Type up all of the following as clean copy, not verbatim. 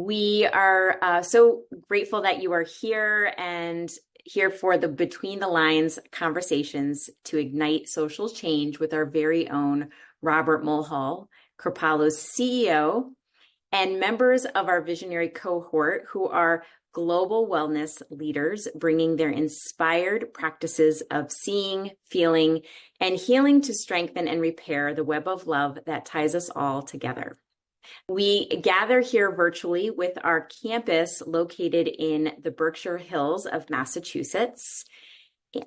We are so grateful that you are here and here for the Between the Lines conversations to ignite social change with our very own Robert Mulhall, Kripalu's CEO, and members of our visionary cohort who are global wellness leaders bringing their inspired practices of seeing, feeling, and healing to strengthen and repair the web of love that ties us all together. We gather here virtually with our campus located in the Berkshire Hills of Massachusetts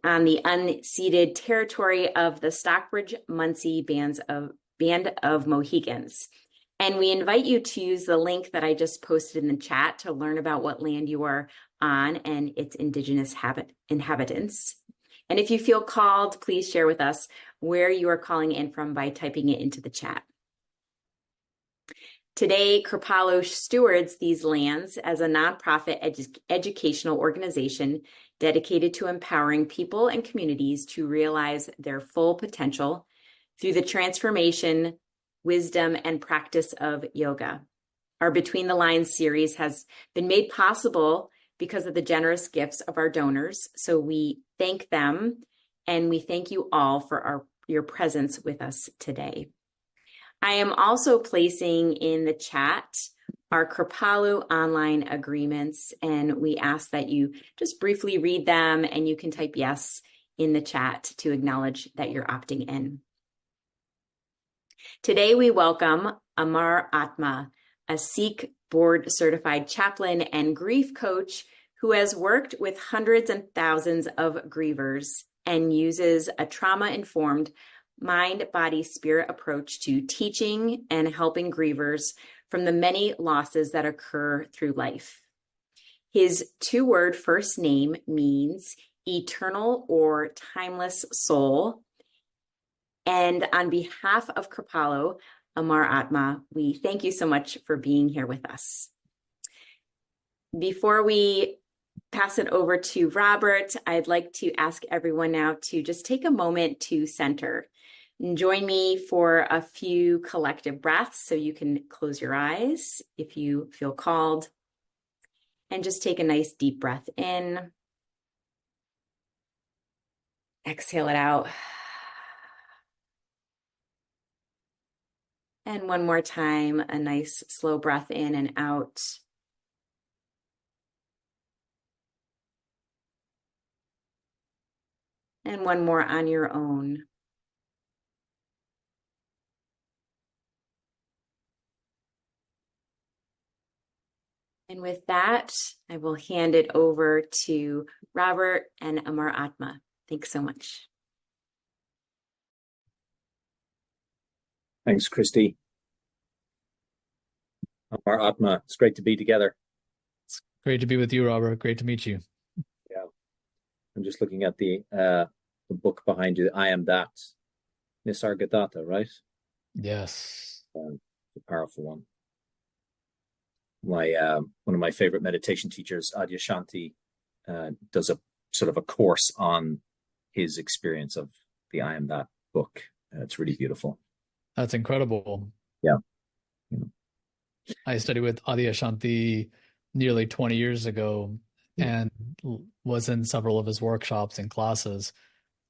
on the unceded territory of the Stockbridge-Munsee Band of Mohegans. And we invite you to use the link that I just posted in the chat to learn about what land you are on and its indigenous inhabitants. And if you feel called, please share with us where you are calling in from by typing it into the chat. Today, Kripalu stewards these lands as a nonprofit educational organization dedicated to empowering people and communities to realize their full potential through the transformation, wisdom, and practice of yoga. Our Between the Lines series has been made possible because of the generous gifts of our donors. So we thank them, and we thank you all for your presence with us today. I am also placing in the chat our Kripalu online agreements, and we ask that you just briefly read them, and you can type yes in the chat to acknowledge that you're opting in. Today, we welcome AmarAtma, a Sikh board-certified chaplain and grief coach who has worked with hundreds and thousands of grievers and uses a trauma-informed mind, body, spirit approach to teaching and helping grievers from the many losses that occur through life. His two-word first name means eternal or timeless soul. And on behalf of Kripalu, AmarAtma, we thank you so much for being here with us. Before we pass it over to Robert, I'd like to ask everyone now to just take a moment to center. And join me for a few collective breaths so you can close your eyes if you feel called. And just take a nice deep breath in. Exhale it out. And one more time, a nice slow breath in and out. And one more on your own. And with that, I will hand it over to Robert and AmarAtma. Thanks so much. Thanks, Christy. AmarAtma, it's great to be together. It's great to be with you, Robert. Great to meet you. Yeah, I'm just looking at the book behind you. I Am That, Nisargadatta, right? Yes. It's a powerful one. One of my favorite meditation teachers, Adyashanti, does a sort of a course on his experience of the I Am That book. It's really beautiful. That's incredible. Yeah. I studied with Adyashanti nearly 20 years ago and was in several of his workshops and classes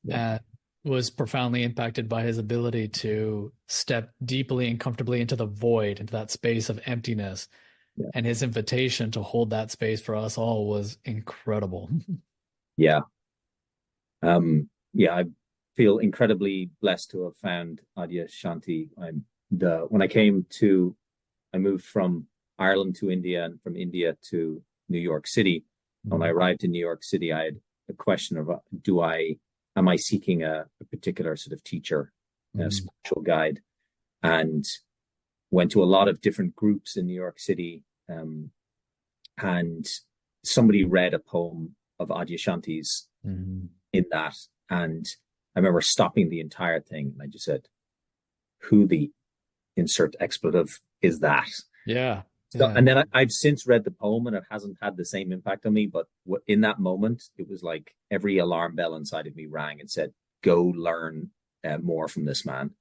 and was profoundly impacted by his ability to step deeply and comfortably into the void, into that space of emptiness. Yeah. And his invitation to hold that space for us all was incredible. Yeah. I feel incredibly blessed to have found Adyashanti. When I moved from Ireland to India and from India to New York City. Mm-hmm. When I arrived in New York City, I had a question of, am I seeking a particular sort of teacher, a spiritual guide? And went to a lot of different groups in New York City, and somebody read a poem of Adyashanti's in that, and I remember stopping the entire thing, and I just said, "Who the insert expletive is that?" Yeah. So, and then I've since read the poem, and it hasn't had the same impact on me. But in that moment, it was like every alarm bell inside of me rang and said, "Go learn more from this man."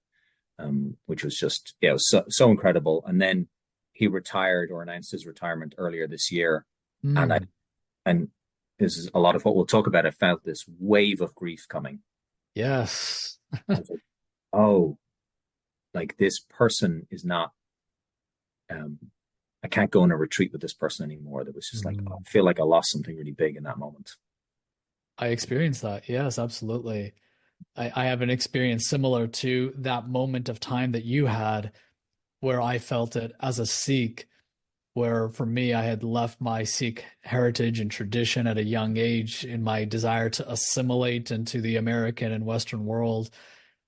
Which was just, it was so incredible. And then he retired or announced his retirement earlier this year, and I Mm, and this is a lot of what we'll talk about. I felt this wave of grief coming. yes. I was like, oh, like this person is not. Um, I can't go on a retreat with this person anymore. That was just like, oh, Mm. I feel like I lost something really big in that moment. I experienced that. Yes, absolutely. I have an experience similar to that moment of time that you had where I felt it as a Sikh, where for me, I had left my Sikh heritage and tradition at a young age in my desire to assimilate into the American and Western world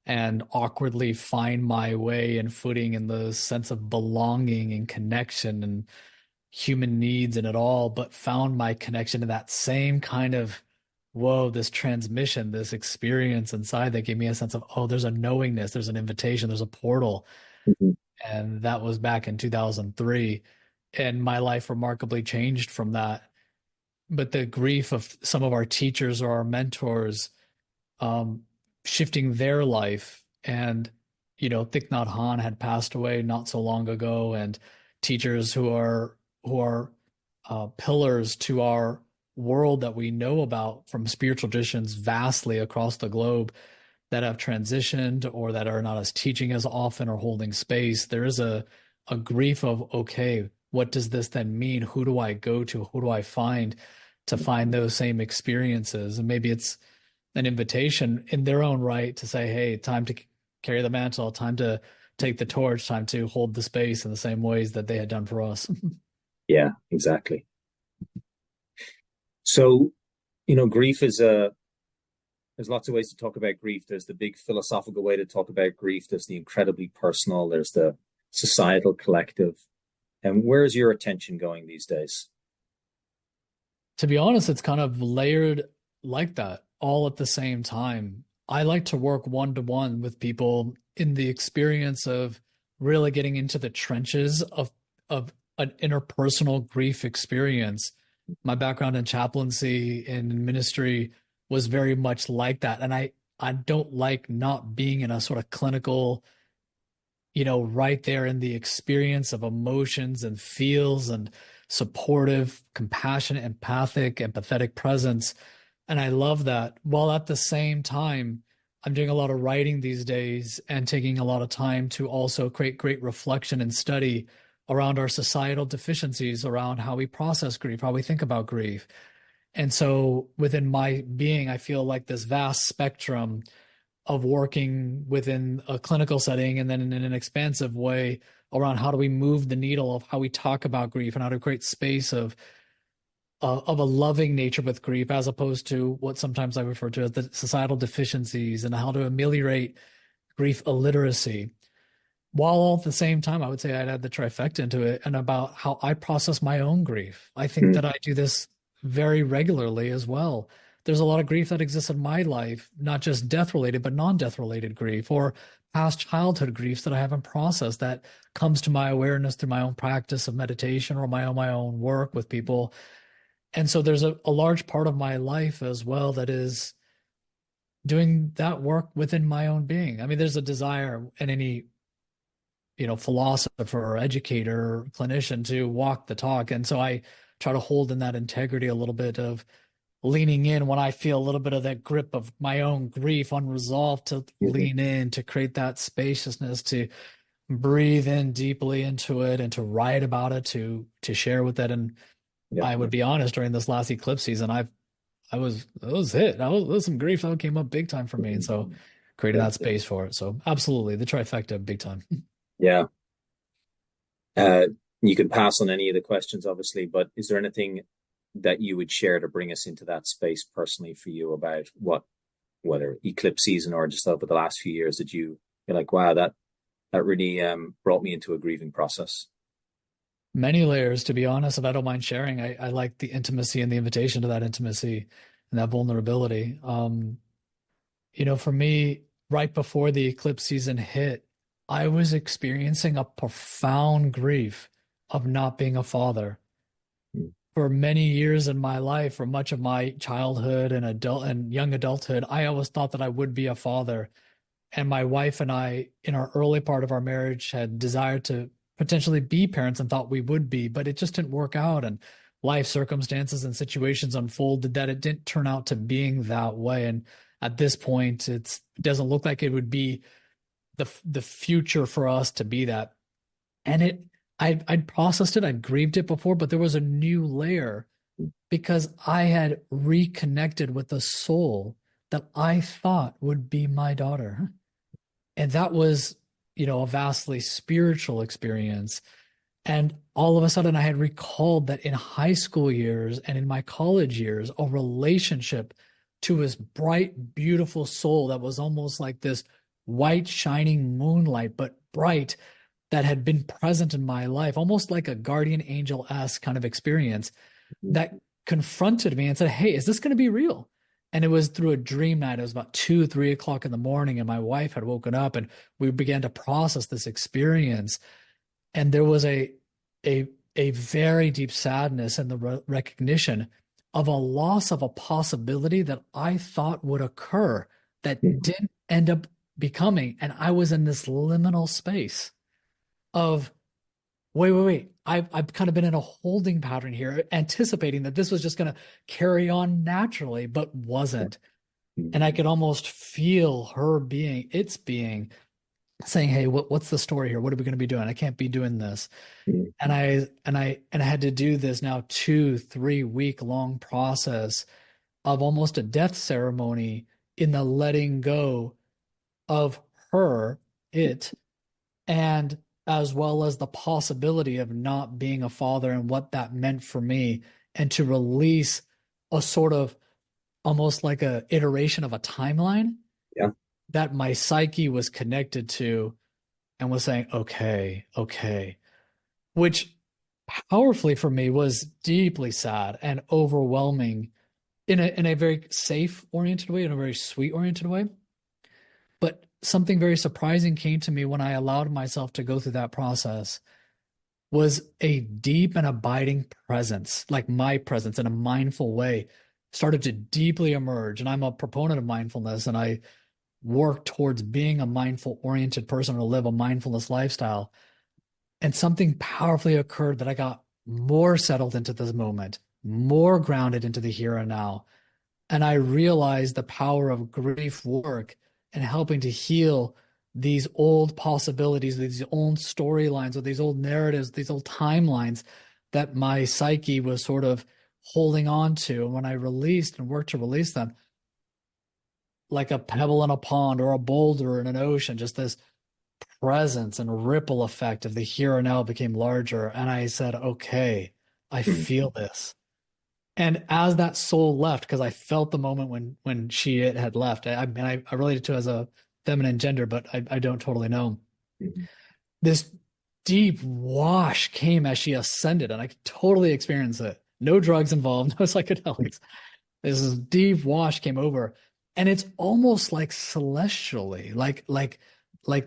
and awkwardly find my way and footing in the sense of belonging and connection and human needs and it all, but found my connection to that same kind of, whoa, this transmission, this experience inside that gave me a sense of, oh, there's a knowingness, there's an invitation, there's a portal. Mhm. And that was back in 2003. And my life remarkably changed from that. But the grief of some of our teachers or our mentors um, shifting their life. And, Thich Nhat Hanh had passed away not so long ago, and teachers who are pillars to our world that we know about from spiritual traditions vastly across the globe that have transitioned or that are not as teaching as often or holding space. There is a grief of, okay, what does this then mean? Who do I go to? Who do I find to find those same experiences? And maybe it's an invitation in their own right to say, hey, time to carry the mantle, time to take the torch, time to hold the space in the same ways that they had done for us. Yeah, exactly. So, grief is a there's lots of ways to talk about grief. There's the big philosophical way to talk about grief. There's the incredibly personal. There's the societal collective. And where's your attention going these days? To be honest, it's kind of layered like that all at the same time. I like to work one to one with people in the experience of really getting into the trenches of an interpersonal grief experience. My background in chaplaincy and ministry was very much like that. And I don't like not being in a sort of clinical, right there in the experience of emotions and feels and supportive, compassionate, empathic, empathetic presence. And I love that. While at the same time, I'm doing a lot of writing these days and taking a lot of time to also create great reflection and study around our societal deficiencies, around how we process grief, how we think about grief. And so within my being, I feel like this vast spectrum of working within a clinical setting and then in an expansive way around how do we move the needle of how we talk about grief and how to create space of a loving nature with grief as opposed to what sometimes I refer to as the societal deficiencies and how to ameliorate grief illiteracy. While all at the same time, I would say I'd add the trifecta into it and about how I process my own grief. I think Mm, that I do this very regularly as well. There's a lot of grief that exists in my life, not just death related, but non-death related grief or past childhood griefs that I haven't processed that comes to my awareness through my own practice of meditation or my own work with people. And so there's a large part of my life as well that is doing that work within my own being. I mean, there's a desire in any philosopher or educator or clinician to walk the talk. And so I try to hold in that integrity a little bit of leaning in when I feel a little bit of that grip of my own grief unresolved to mhm. lean in, to create that spaciousness, to breathe in deeply into it and to write about it, to share with it. And Yeah. I would be honest, during this last eclipse season, that was it. There was some grief that came up big time for me. And so creating Yeah. that space for it. So absolutely the trifecta big time. Yeah. Uh, you can pass on any of the questions, obviously, but is there anything that you would share to bring us into that space personally for you about whether eclipse season or just over the last few years that you're like, wow, that really brought me into a grieving process. Many layers, to be honest, if I don't mind sharing. I like the intimacy and the invitation to that intimacy and that vulnerability. For me, right before the eclipse season hit, I was experiencing a profound grief of not being a father. Mm, For many years in my life, for much of my childhood and adult and young adulthood, I always thought that I would be a father. And my wife and I, in our early part of our marriage, had desired to potentially be parents and thought we would be, but it just didn't work out. And life circumstances and situations unfolded that it didn't turn out to being that way. And at this point, it doesn't look like it would be the future for us to be that. And I'd processed it, I'd grieved it before, but there was a new layer because I had reconnected with a soul that I thought would be my daughter. And that was, a vastly spiritual experience. And all of a sudden, I had recalled that in high school years and in my college years, a relationship to this bright, beautiful soul that was almost like this white, shining moonlight, but bright, that had been present in my life, almost like a guardian angel-esque kind of experience that confronted me and said, "Hey, is this going to be real?" And it was through a dream night. It was about 2, 3 o'clock in the morning, and my wife had woken up, and we began to process this experience. And there was a very deep sadness in the recognition of a loss of a possibility that I thought would occur that didn't end up becoming. And I was in this liminal space of, wait. I've kind of been in a holding pattern here, anticipating that this was just going to carry on naturally, but wasn't. And I could almost feel her being, its being, saying, "Hey, what's the story here? What are we going to be doing? I can't be doing this." And I had to do this now 2-3 week long process of almost a death ceremony in the letting go of her, and as well as the possibility of not being a father and what that meant for me, and to release a sort of almost like a iteration of a timeline that my psyche was connected to and was saying, okay, which powerfully for me was deeply sad and overwhelming in a very safe oriented way, in a very sweet oriented way. But something very surprising came to me when I allowed myself to go through that process, was a deep and abiding presence, like my presence in a mindful way, started to deeply emerge. And I'm a proponent of mindfulness, and I work towards being a mindful oriented person, or live a mindfulness lifestyle. And something powerfully occurred that I got more settled into this moment, more grounded into the here and now. And I realized the power of grief work and helping to heal these old possibilities, these old storylines, or these old narratives, these old timelines that my psyche was sort of holding on to. And when I released and worked to release them, like a pebble in a pond or a boulder in an ocean, just this presence and ripple effect of the here and now became larger. And I said, okay, I feel this. And as that soul left, because I felt the moment when it had left, I relate it to as a feminine gender, but I don't totally know. This deep wash came as she ascended, and I could totally experience it. No drugs involved, no psychedelics. This deep wash came over, and it's almost like celestially, like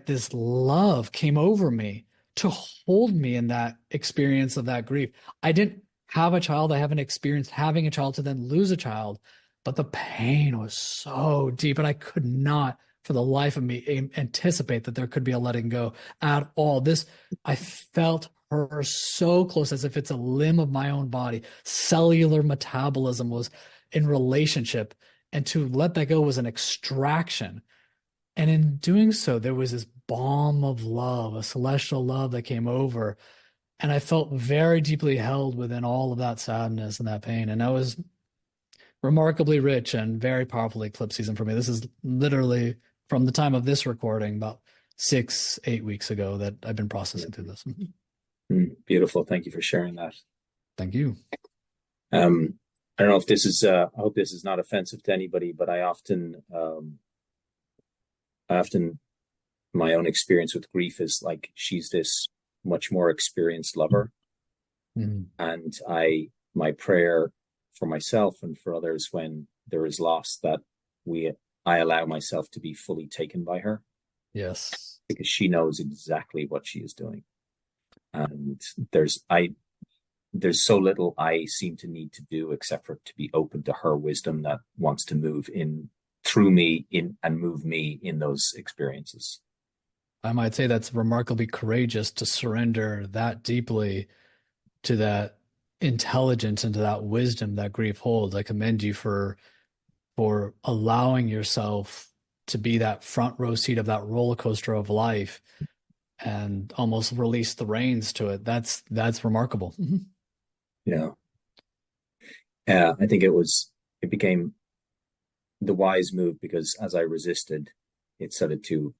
this love came over me to hold me in that experience of that grief. I didn't have a child. I haven't experienced having a child to then lose a child, but the pain was so deep, and I could not, for the life of me, anticipate that there could be a letting go at all. I felt her so close, as if it's a limb of my own body. Cellular metabolism was in relationship, and to let that go was an extraction. And in doing so, there was this balm of love, a celestial love that came over. And I felt very deeply held within all of that sadness and that pain. And that was remarkably rich and very powerful eclipse season for me. This is literally from the time of this recording, about 6-8 weeks ago, that I've been processing through this. Beautiful. Thank you for sharing that. Thank you. I don't know if this is, I hope this is not offensive to anybody, but I often, my own experience with grief is like, she's this much more experienced lover. And my prayer for myself and for others when there is loss, that I allow myself to be fully taken by her. Yes. Because she knows exactly what she is doing. And there's so little I seem to need to do except for to be open to her wisdom that wants to move in through me and move me in those experiences. I might say that's remarkably courageous to surrender that deeply to that intelligence and to that wisdom that grief holds. I commend you for allowing yourself to be that front row seat of that roller coaster of life and almost release the reins to it. That's remarkable. Yeah. I think it became the wise move, because as I resisted, it started to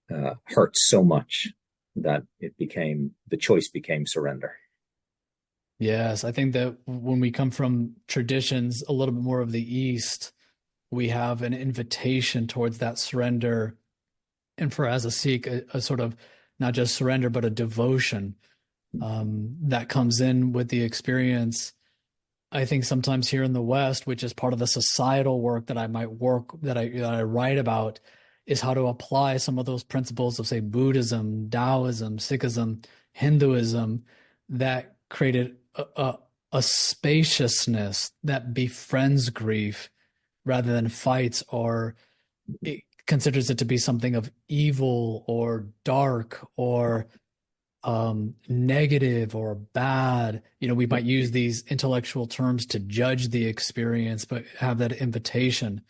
hurt so much that the choice became surrender. Yes, I think that when we come from traditions a little bit more of the East, we have an invitation towards that surrender. And for as a Sikh, a sort of not just surrender, but a devotion that comes in with the experience. I think sometimes here in the West, which is part of the societal work that I write about, is how to apply some of those principles of, say, Buddhism, Taoism, Sikhism, Hinduism, that created a spaciousness that befriends grief rather than fights, or it considers it to be something of evil or dark or negative or bad. We might use these intellectual terms to judge the experience, but have that invitation.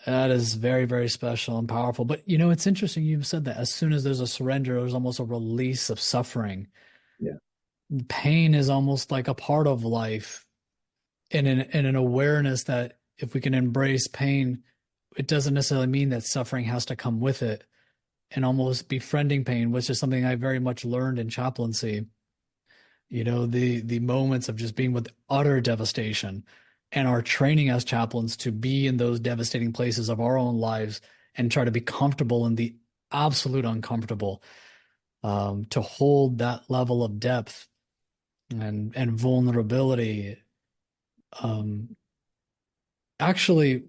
That is very, very special and powerful. But it's interesting you've said that as soon as there's a surrender, there's almost a release of suffering. Yeah. Pain is almost like a part of life, and an awareness that if we can embrace pain, it doesn't necessarily mean that suffering has to come with it. And almost befriending pain, which is something I very much learned in chaplaincy. The moments of just being with utter devastation, and our training as chaplains to be in those devastating places of our own lives and try to be comfortable in the absolute uncomfortable, to hold that level of depth and vulnerability, actually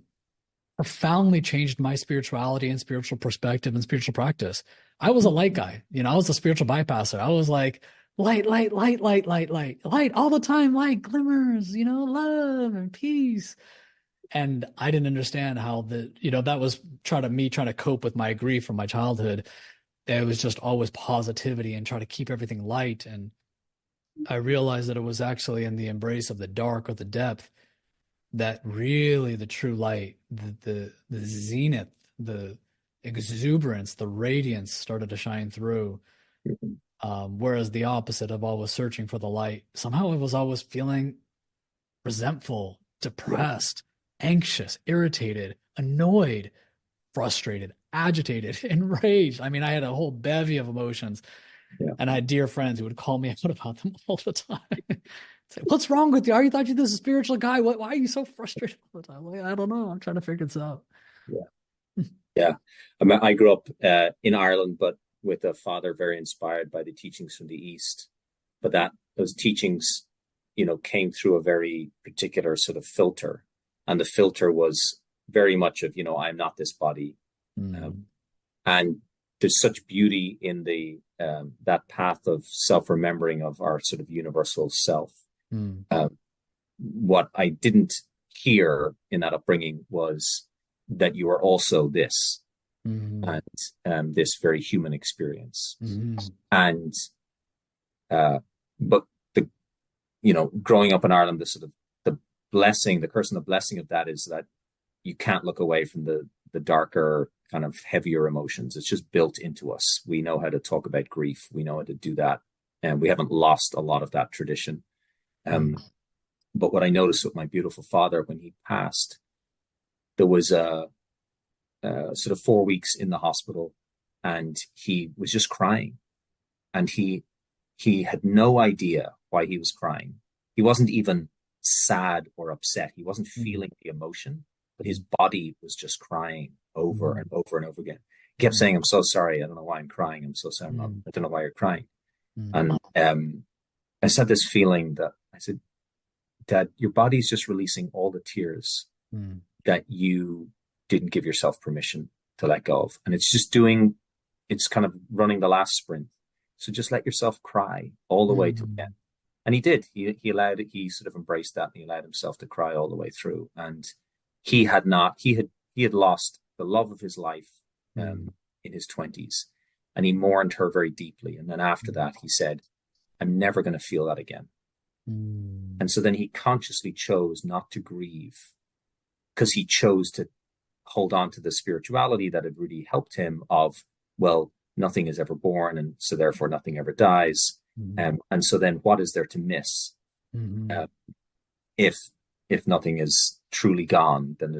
profoundly changed my spirituality and spiritual perspective and spiritual practice. I was a light guy. I was a spiritual bypasser. I was like, light, light, light, light, light, light, light all the time, light glimmers, love and peace. And I didn't understand how that was trying to cope with my grief from my childhood. It was just always positivity and try to keep everything light. And I realized that it was actually in the embrace of the dark or the depth that really the true light, the zenith, the exuberance, the radiance started to shine through. Whereas the opposite of always searching for the light, somehow I was always feeling resentful, depressed, anxious, irritated, annoyed, frustrated, agitated, enraged. I mean, I had a whole bevy of emotions. Yeah. And I had dear friends who would call me out about them all the time. Say, what's wrong with you? Are you thought you this is a spiritual guy? Why are you so frustrated all the time? Like, I don't know. I'm trying to figure this out. Yeah. Yeah. I grew up in Ireland, but with a father very inspired by the teachings from the East. But those teachings, came through a very particular sort of filter. And the filter was very much of, I'm not this body. And there's such beauty in that path of self-remembering of our sort of universal self. What I didn't hear in that upbringing was that you are also this, and this very human experience. And but growing up in Ireland, the curse and the blessing of that is that you can't look away from the darker, kind of heavier emotions. It's just built into us. We know how to talk about grief. We know how to do that. And we haven't lost a lot of that tradition. But what I noticed with my beautiful father when he passed, there was a sort of 4 weeks in the hospital, and he was just crying. And he had no idea why he was crying. He wasn't even sad or upset. He wasn't feeling the emotion, but his body was just crying over and over and over again. He kept saying, "I'm so sorry. I don't know why I'm crying. I'm so sorry. I don't know why you're crying." And I said this feeling that I said, "Dad, your body's just releasing all the tears that you didn't give yourself permission to let go of. And it's kind of running the last sprint. So just let yourself cry all the way to the end." And he did. He allowed it. He sort of embraced that, and he allowed himself to cry all the way through. And he had lost the love of his life, um, in his 20s. And he mourned her very deeply. And then after that, he said, I'm never going to feel that again. And so then he consciously chose not to grieve because he chose to hold on to the spirituality that had really helped him of, well, nothing is ever born, and so therefore nothing ever dies. And so then what is there to miss? If nothing is truly gone, then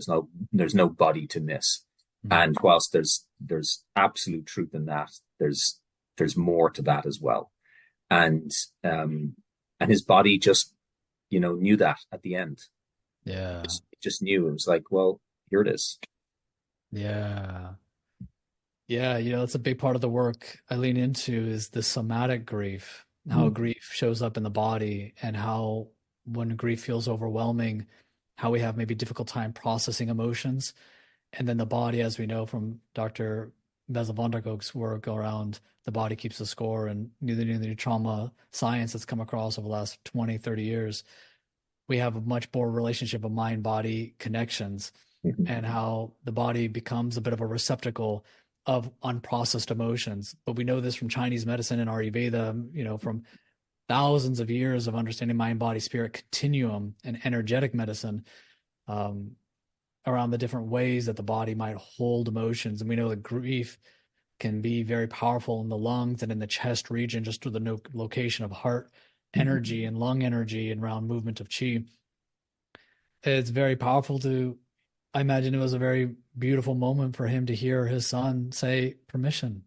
there's no body to miss. And whilst there's absolute truth in that, there's more to that as well. And his body just, knew that at the end. Yeah. Just knew. It was like, well, here it is. Yeah. Yeah, that's a big part of the work I lean into is the somatic grief, how grief shows up in the body, and how when grief feels overwhelming, how we have maybe difficult time processing emotions. And then the body, as we know from Dr. Bessel van der Kolk's work around the body keeps the score and new trauma science that's come across over the last 20, 30 years, we have a much more relationship of mind-body connections and how the body becomes a bit of a receptacle of unprocessed emotions. But we know this from Chinese medicine and Ayurveda, from thousands of years of understanding mind, body, spirit continuum and energetic medicine around the different ways that the body might hold emotions. And we know that grief can be very powerful in the lungs and in the chest region, just through the location of heart energy and lung energy and around movement of chi. It's very powerful I imagine it was a very beautiful moment for him to hear his son say permission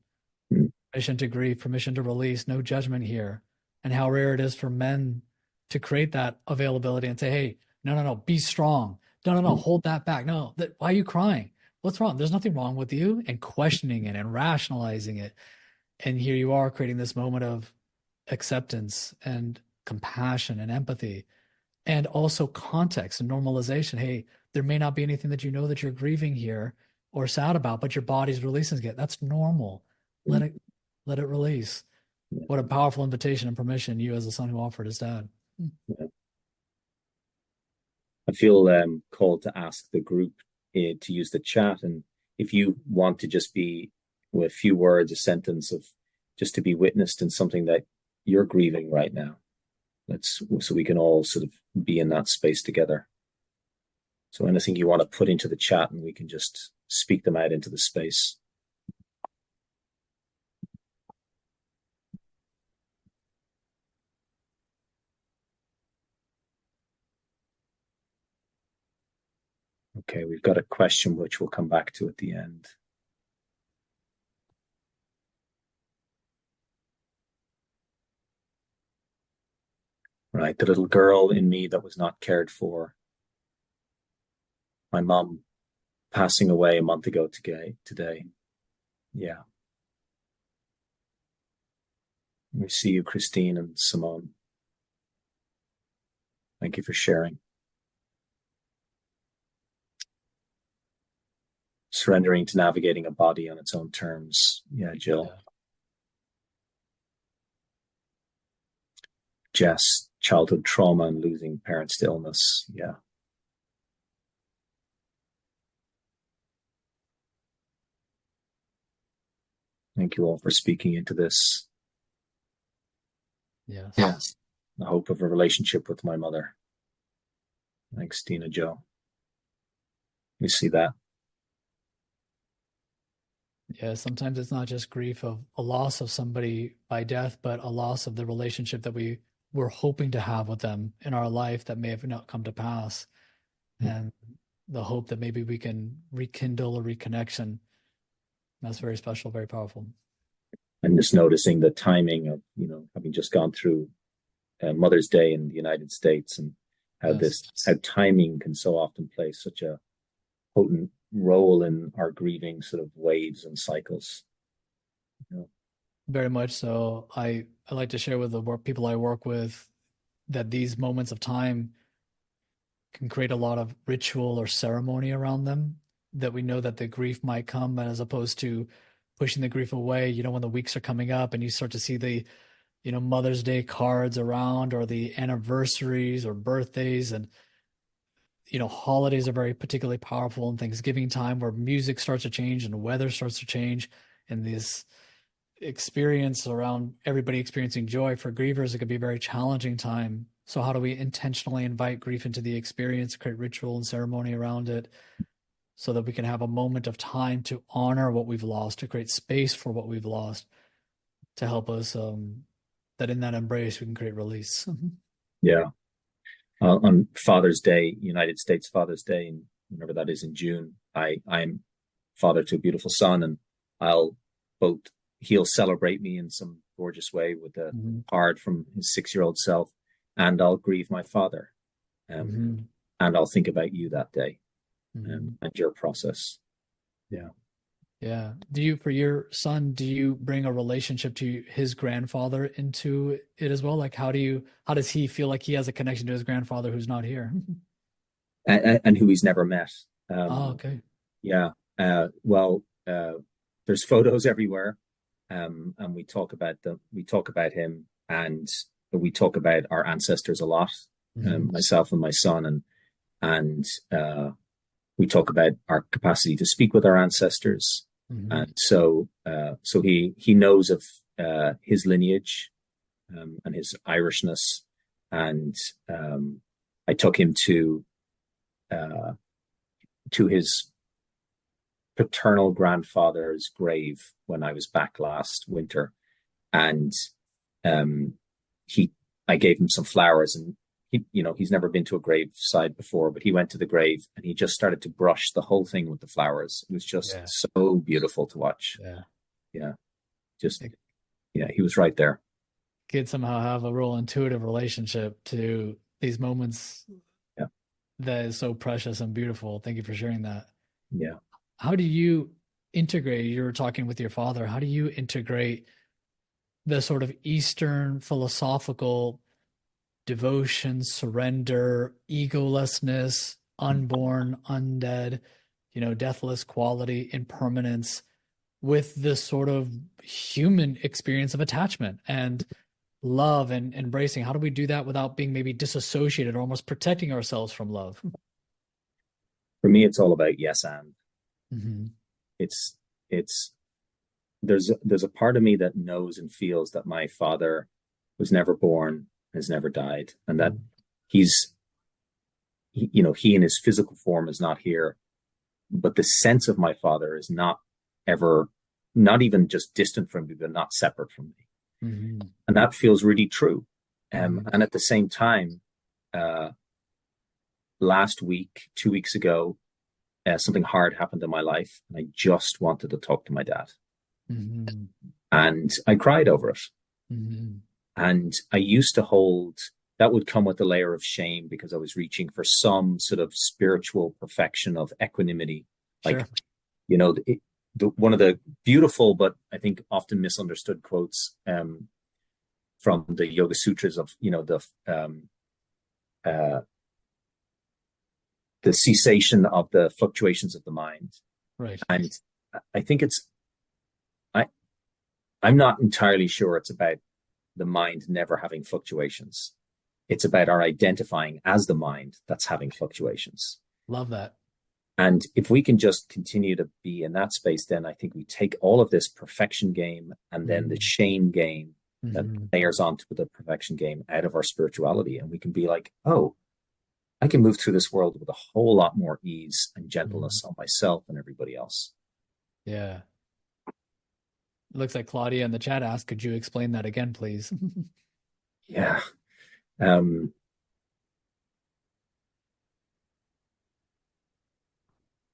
to grieve, permission to release, no judgment here. And how rare it is for men to create that availability and say, hey, no, be strong. No, hold that back. No, why are you crying? What's wrong? There's nothing wrong with you. And questioning it and rationalizing it. And here you are creating this moment of acceptance and compassion and empathy, and also context and normalization. Hey, there may not be anything that that you're grieving here or sad about, but your body's releasing it. That's normal. Let it release. What a powerful invitation and permission you as a son who offered his dad. Yeah. I feel called to ask the group to use the chat, and if you want to just be with a few words, a sentence of just to be witnessed in something that you're grieving right now. So we can all sort of be in that space together. So anything you want to put into the chat, and we can just speak them out into the space. Okay, we've got a question which we'll come back to at the end. Right, the little girl in me that was not cared for. My mom passing away a month ago today. Yeah. We see you, Christine and Simone. Thank you for sharing. Surrendering to navigating a body on its own terms. Yeah, Jill. Yeah. Jess, childhood trauma and losing parents to illness. Yeah. Thank you all for speaking into this. Yes. Yeah. The hope of a relationship with my mother. Thanks, Tina Joe. You see that? Yeah, sometimes it's not just grief of a loss of somebody by death, but a loss of the relationship that we were hoping to have with them in our life that may have not come to pass. And the hope that maybe we can rekindle a reconnection. That's very special, very powerful. I'm just noticing the timing of, having just gone through Mother's Day in the United States, and how how timing can so often play such a potent role in our grieving sort of waves and cycles. Very much so. I like to share with the people I work with that these moments of time can create a lot of ritual or ceremony around them, that we know that the grief might come, as opposed to pushing the grief away. When the weeks are coming up and you start to see the Mother's Day cards around, or the anniversaries or birthdays, and holidays are very particularly powerful, and Thanksgiving time where music starts to change and the weather starts to change, and this experience around everybody experiencing joy. For grievers, it could be a very challenging time. So how do we intentionally invite grief into the experience, create ritual and ceremony around it so that we can have a moment of time to honor what we've lost, to create space for what we've lost, to help us that in that embrace we can create release. Yeah. On Father's Day, United States Father's Day, and whenever that is in June, I'm father to a beautiful son, and I'll both he'll celebrate me in some gorgeous way with a card from his 6-year-old self, and I'll grieve my father, and I'll think about you that day, and your process. Yeah. Yeah. For your son, do you bring a relationship to his grandfather into it as well? Like, how does he feel like he has a connection to his grandfather who's not here? And who he's never met. Okay. Yeah. Well, there's photos everywhere, and we talk about him, and we talk about our ancestors a lot, myself and my son, and we talk about our capacity to speak with our ancestors. And so he knows of his lineage, and his Irishness, and I took him to his paternal grandfather's grave when I was back last winter, and I gave him some flowers, and he's never been to a graveside before, but he went to the grave and he just started to brush the whole thing with the flowers. It was just so beautiful to watch. Yeah. He was right there. Kids somehow have a real intuitive relationship to these moments. That is so precious and beautiful. Thank you for sharing that. Yeah. How do you integrate? You were talking with your father. How do you integrate the sort of Eastern philosophical devotion, surrender, egolessness, unborn, undead, deathless quality, impermanence with this sort of human experience of attachment and love and embracing? How do we do that without being maybe disassociated or almost protecting ourselves from love? For me, it's all about yes and. It's there's a part of me that knows and feels that my father was never born, has never died, and that he in his physical form is not here, but the sense of my father is not even just distant from me, but not separate from me. And that feels really true. And at the same time, last week, 2 weeks ago, something hard happened in my life, and I just wanted to talk to my dad. And I cried over it. And I used to hold, that would come with a layer of shame because I was reaching for some sort of spiritual perfection of equanimity. Like, one of the beautiful, but I think often misunderstood quotes from the Yoga Sutras of, the cessation of the fluctuations of the mind. Right. And I think I'm not entirely sure it's about the mind never having fluctuations. It's about our identifying as the mind that's having fluctuations. Love that. And if we can just continue to be in that space, then I think we take all of this perfection game and then the shame game that layers onto the perfection game out of our spirituality. And we can be like, oh, I can move through this world with a whole lot more ease and gentleness on myself and everybody else. Yeah. It looks like Claudia in the chat asked, could you explain that again, please? Yeah.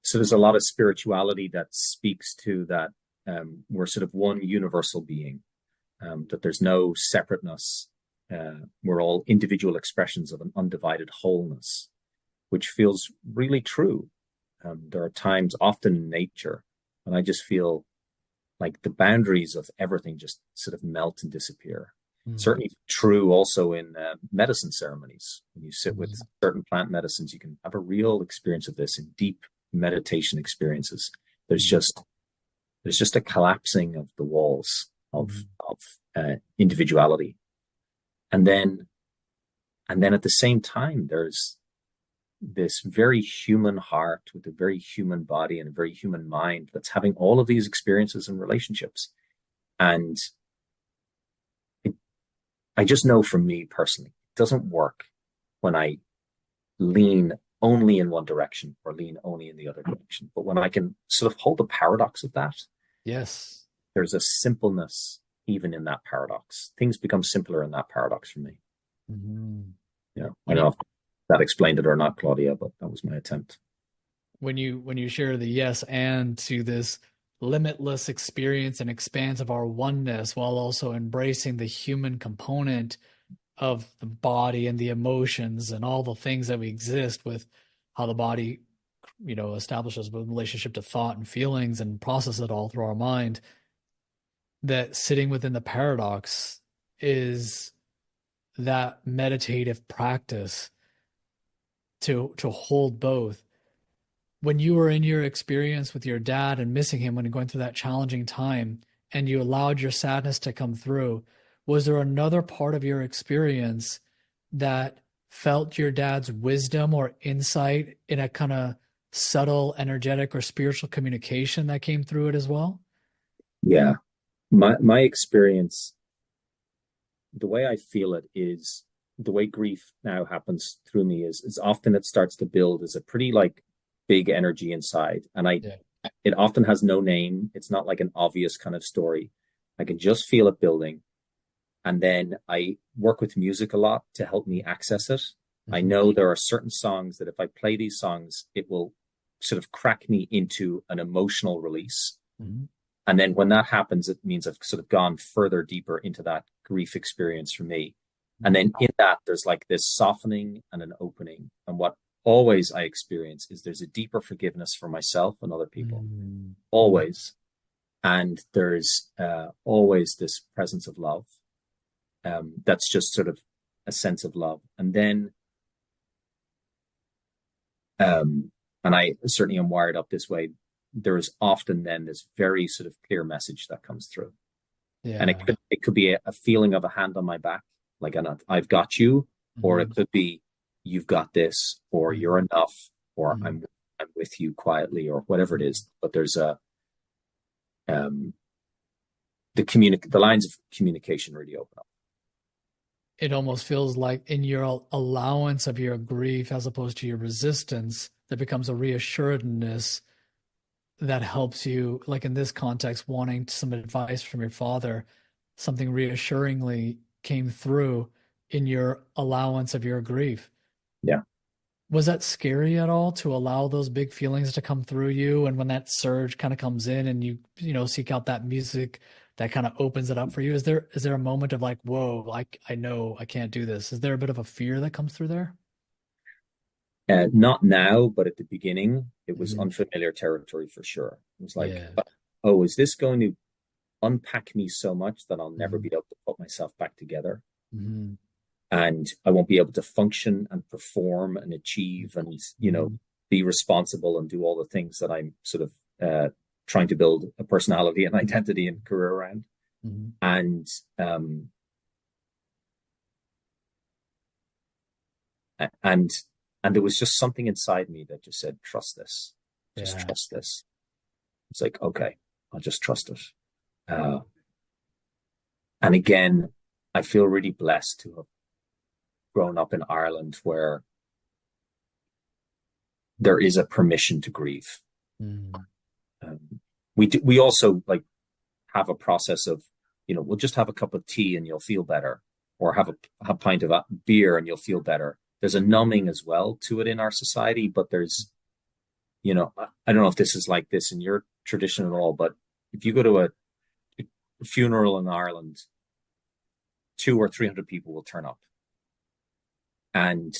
So there's a lot of spirituality that speaks to that we're sort of one universal being, that there's no separateness. We're all individual expressions of an undivided wholeness, which feels really true. There are times, often in nature, when I just feel like the boundaries of everything just sort of melt and disappear. Certainly true also in medicine ceremonies. When you sit with certain plant medicines, you can have a real experience of this in deep meditation experiences. There's just a collapsing of the walls of individuality. And then at the same time, there's this very human heart with a very human body and a very human mind that's having all of these experiences and relationships. And I just know from me personally, it doesn't work when I lean only in one direction or lean only in the other direction. But when I can sort of hold the paradox of that, Yes. there's a simpleness even in that paradox. Things become simpler in that paradox for me. Mm-hmm. I don't know if that explained it or not, Claudia, but that was my attempt. When you share the yes and to this limitless experience and expanse of our oneness while also embracing the human component of the body and the emotions and all the things that we exist with, how the body, establishes a relationship to thought and feelings and process it all through our mind, that sitting within the paradox is that meditative practice to hold both. When you were in your experience with your dad and missing him when you're going through that challenging time and you allowed your sadness to come through, was there another part of your experience that felt your dad's wisdom or insight in a kind of subtle, energetic, or spiritual communication that came through it as well? Yeah. My experience, the way I feel it is the way grief now happens through me is often it starts to build as a pretty like big energy inside. And it often has no name. It's not like an obvious kind of story. I can just feel it building. And then I work with music a lot to help me access it. Mm-hmm. I know there are certain songs that if I play these songs, it will sort of crack me into an emotional release. Mm-hmm. And then when that happens, it means I've sort of gone further deeper into that grief experience for me. And then in that, there's like this softening and an opening. And what always I experience is there's a deeper forgiveness for myself and other people. Mm-hmm. Always. And there's always this presence of love. That's just sort of a sense of love. And then, and I certainly am wired up this way, there is often then this very sort of clear message that comes through. Yeah. And it could be a feeling of a hand on my back, like I've got you, mm-hmm. or it could be you've got this, or mm-hmm. you're enough, or mm-hmm. I'm with you quietly, or whatever it is. But there's the lines of communication really open up. It almost feels like in your allowance of your grief, as opposed to your resistance, there becomes a reassuredness that helps you, like in this context, wanting some advice from your father, something reassuringly came through in your allowance of your grief. Yeah. Was that scary at all to allow those big feelings to come through you? And when that surge kind of comes in and you seek out that music that kind of opens it up for you, is there a moment of like, whoa, I know I can't do this? Is there a bit of a fear that comes through there? Not now, but at the beginning, it was mm-hmm. unfamiliar territory for sure. It was like, oh, is this going to unpack me so much that I'll never mm-hmm. be able to put myself back together? Mm-hmm. And I won't be able to function and perform and achieve and, mm-hmm. be responsible and do all the things that I'm sort of trying to build a personality and identity and career around. Mm-hmm. And there was just something inside me that just said, trust this, just trust this. It's like, okay, I'll just trust it. And again, I feel really blessed to have grown up in Ireland where there is a permission to grieve. Mm. We also like have a process of, we'll just have a cup of tea and you'll feel better, or have a pint of beer and you'll feel better. There's a numbing as well to it in our society, but there's, I don't know if this is like this in your tradition at all, but if you go to a funeral in Ireland, 200 or 300 people will turn up. And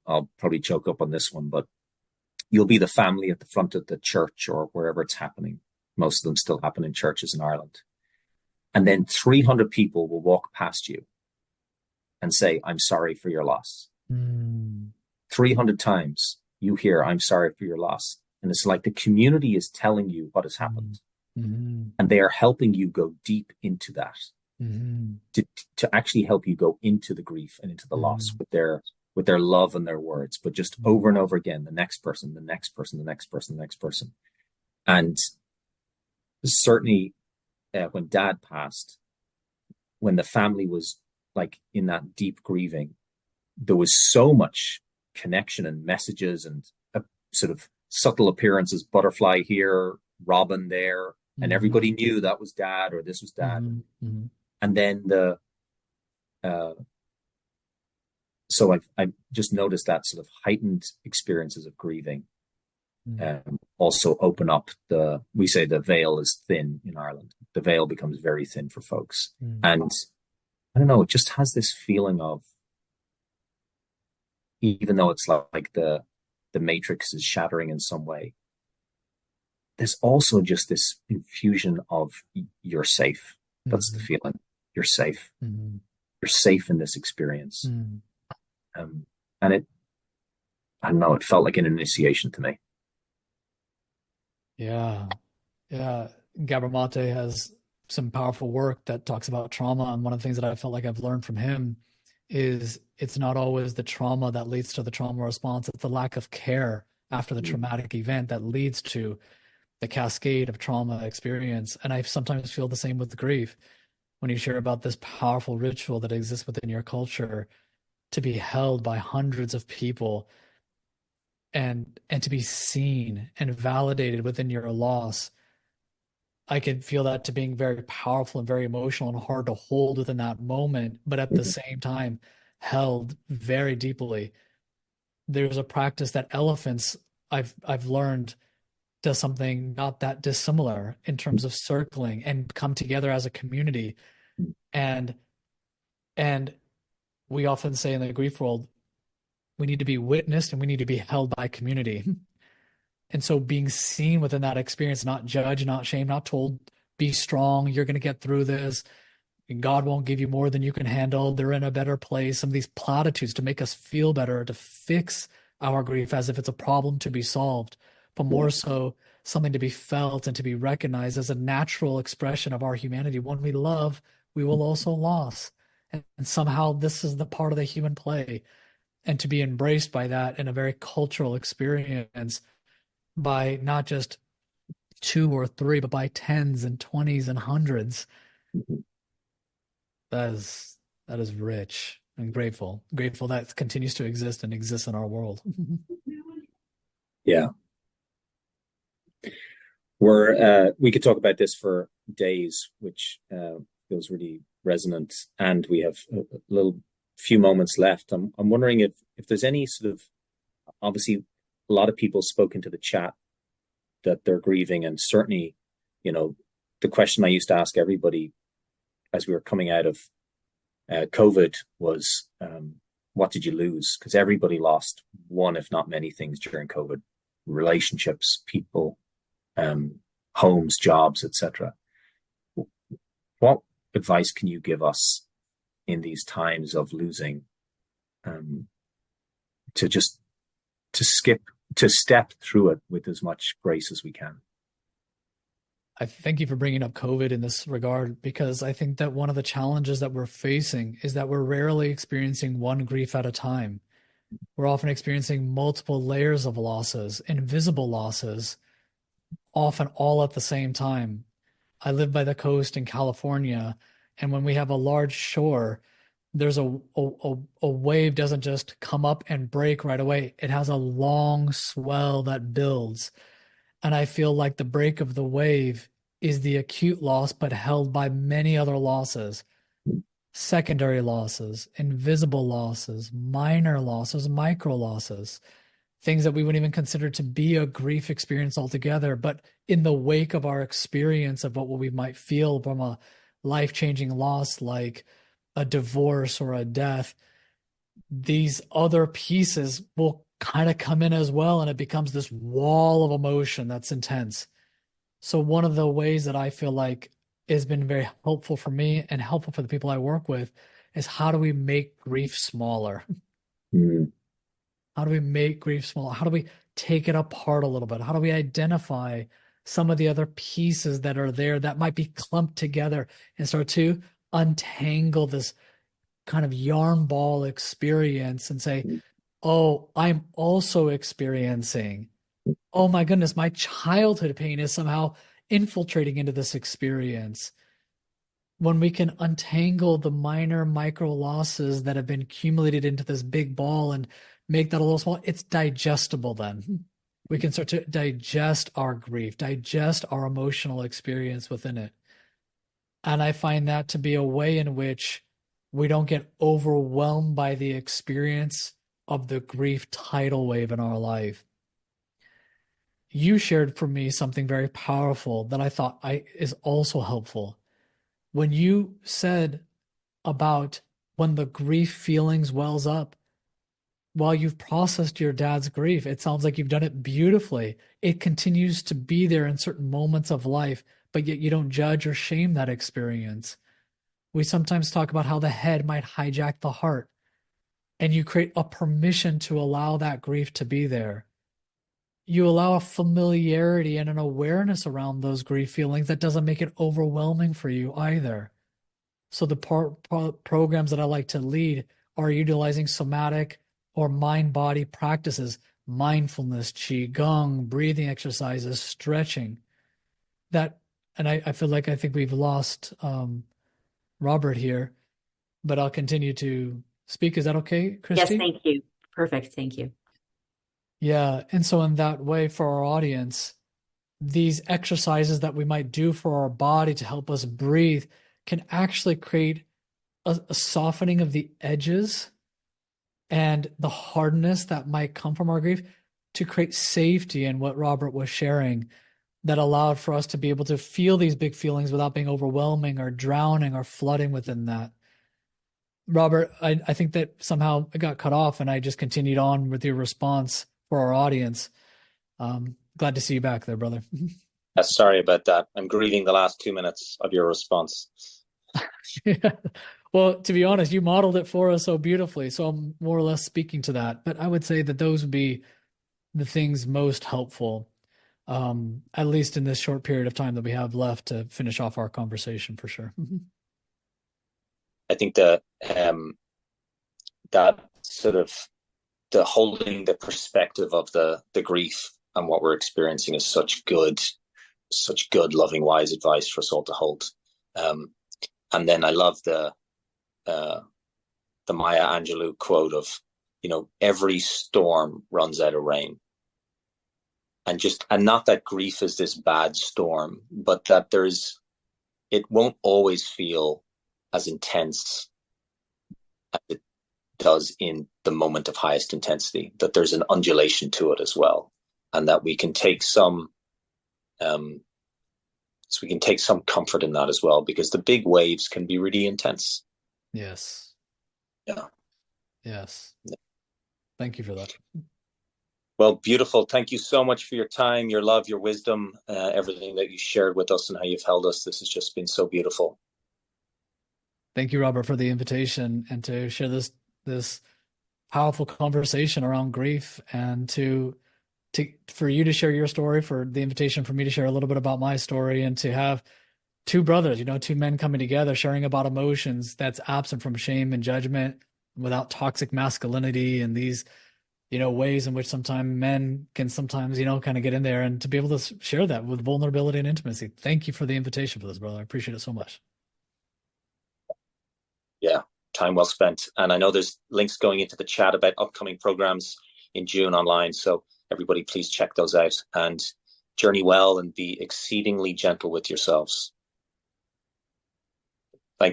I'll probably choke up on this one, but you'll be the family at the front of the church or wherever it's happening. Most of them still happen in churches in Ireland. And then 300 people will walk past you and say, I'm sorry for your loss. 300 times you hear, I'm sorry for your loss. And it's like the community is telling you what has happened. Mm-hmm. And they are helping you go deep into that, mm-hmm. to actually help you go into the grief and into the mm-hmm. loss with their with their love and their words, but just over and over again, the next person, the next person, the next person, the next person. And certainly when dad passed, when the family was like in that deep grieving, there was so much connection and messages and sort of subtle appearances, butterfly here, robin there, and everybody knew that was dad or this was dad. And then so I've just noticed that sort of heightened experiences of grieving also open up we say the veil is thin in Ireland. The veil becomes very thin for folks. And I don't know, it just has this feeling of, even though it's like the matrix is shattering in some way, there's also just this infusion of you're safe. That's the feeling. You're safe. You're safe in this experience. And I don't know, it felt like an initiation to me. Yeah. Gabor Mate has some powerful work that talks about trauma. And one of the things that I felt like I've learned from him is it's not always the trauma that leads to the trauma response. It's the lack of care after the traumatic event that leads to the cascade of trauma experience. And I sometimes feel the same with grief. When you share about this powerful ritual that exists within your culture, to be held by hundreds of people and to be seen and validated within your loss, I could feel that to being very powerful and very emotional and hard to hold within that moment, but at the same time held very deeply. There's a practice that elephants, I've learned, does something not that dissimilar in terms of circling and come together as a community. And we often say in the grief world, we need to be witnessed and we need to be held by community. And so being seen within that experience, not judged, not shamed, not told, be strong, you're going to get through this, God won't give you more than you can handle, they're in a better place. Some of these platitudes to make us feel better, to fix our grief as if it's a problem to be solved, but more so something to be felt and to be recognized as a natural expression of our humanity. When we love, we will also lose. And somehow this is the part of the human play. And to be embraced by that in a very cultural experience by not just 2 or 3, but by 10s and 20s and hundreds. That is rich and grateful that continues to exist and exists in our world. Yeah. We could talk about this for days, which feels really resonant, and we have a little few moments left. I'm wondering if there's any sort of, obviously a lot of people spoke into the chat that they're grieving, and certainly, the question I used to ask everybody as we were coming out of COVID was, what did you lose? Because everybody lost one, if not many things during COVID: relationships, people, homes, jobs, etc. What advice can you give us in these times of losing, to step through it with as much grace as we can? I thank you for bringing up COVID in this regard, because I think that one of the challenges that we're facing is that we're rarely experiencing one grief at a time. We're often experiencing multiple layers of losses, invisible losses, often all at the same time. I live by the coast in California, and when we have a large shore, there's a wave doesn't just come up and break right away. It has a long swell that builds. And I feel like the break of the wave is the acute loss, but held by many other losses, secondary losses, invisible losses, minor losses, micro losses, things that we wouldn't even consider to be a grief experience altogether. But in the wake of our experience of what we might feel from a life-changing loss, like a divorce or a death, these other pieces will kind of come in as well, and it becomes this wall of emotion that's intense. So one of the ways that I feel like has been very helpful for me and helpful for the people I work with is, how do we make grief smaller? How do we make grief smaller? How do we take it apart a little bit? How do we identify some of the other pieces that are there that might be clumped together and start to untangle this kind of yarn ball experience and say, oh, I'm also experiencing, oh my goodness, my childhood pain is somehow infiltrating into this experience. When we can untangle the minor micro losses that have been accumulated into this big ball and make that a little small, it's digestible then. We can start to digest our grief, digest our emotional experience within it. And I find that to be a way in which we don't get overwhelmed by the experience of the grief tidal wave in our life. You shared for me something very powerful that I thought is also helpful. When you said about when the grief feelings wells up, while you've processed your dad's grief, it sounds like you've done it beautifully. It continues to be there in certain moments of life, but yet you don't judge or shame that experience. We sometimes talk about how the head might hijack the heart, and you create a permission to allow that grief to be there. You allow a familiarity and an awareness around those grief feelings that doesn't make it overwhelming for you either. So the programs that I like to lead are utilizing somatic or mind-body practices, mindfulness, qigong, breathing exercises, stretching. That, and I feel like I think we've lost Robert here, but I'll continue to speak. Is that okay, Yes, Christy? thank you. Perfect. Thank you. Yeah. And so in that way, for our audience, these exercises that we might do for our body to help us breathe can actually create a softening of the edges and the hardness that might come from our grief to create safety in what Robert was sharing that allowed for us to be able to feel these big feelings without being overwhelming or drowning or flooding within that. Robert, I think that somehow it got cut off and I just continued on with your response for our audience. Glad to see you back there, brother. Sorry about that. I'm grieving the last 2 minutes of your response. Yeah. Well, to be honest, you modeled it for us so beautifully, so I'm more or less speaking to that. But I would say that those would be the things most helpful, at least in this short period of time that we have left to finish off our conversation for sure. I think that sort of the holding the perspective of the grief and what we're experiencing is such good, loving, wise advice for us all to hold. And then I love the Maya Angelou quote of, every storm runs out of rain. And not that grief is this bad storm, but that it won't always feel as intense as it does in the moment of highest intensity, that there's an undulation to it as well. And that we can take some comfort in that as well, because the big waves can be really intense. Yes. Yeah. Yes. Thank you for that. Well, beautiful. Thank you so much for your time, your love, your wisdom, everything that you shared with us and how you've held us. This has just been so beautiful. Thank you, Robert, for the invitation and to share this powerful conversation around grief, and for you to share your story, for the invitation for me to share a little bit about my story, and to have two brothers, two men coming together, sharing about emotions that's absent from shame and judgment, without toxic masculinity and these, ways in which sometimes men can sometimes, kind of get in there, and to be able to share that with vulnerability and intimacy. Thank you for the invitation for this, brother. I appreciate it so much. Yeah, time well spent. And I know there's links going into the chat about upcoming programs in June online. So everybody, please check those out and journey well and be exceedingly gentle with yourselves.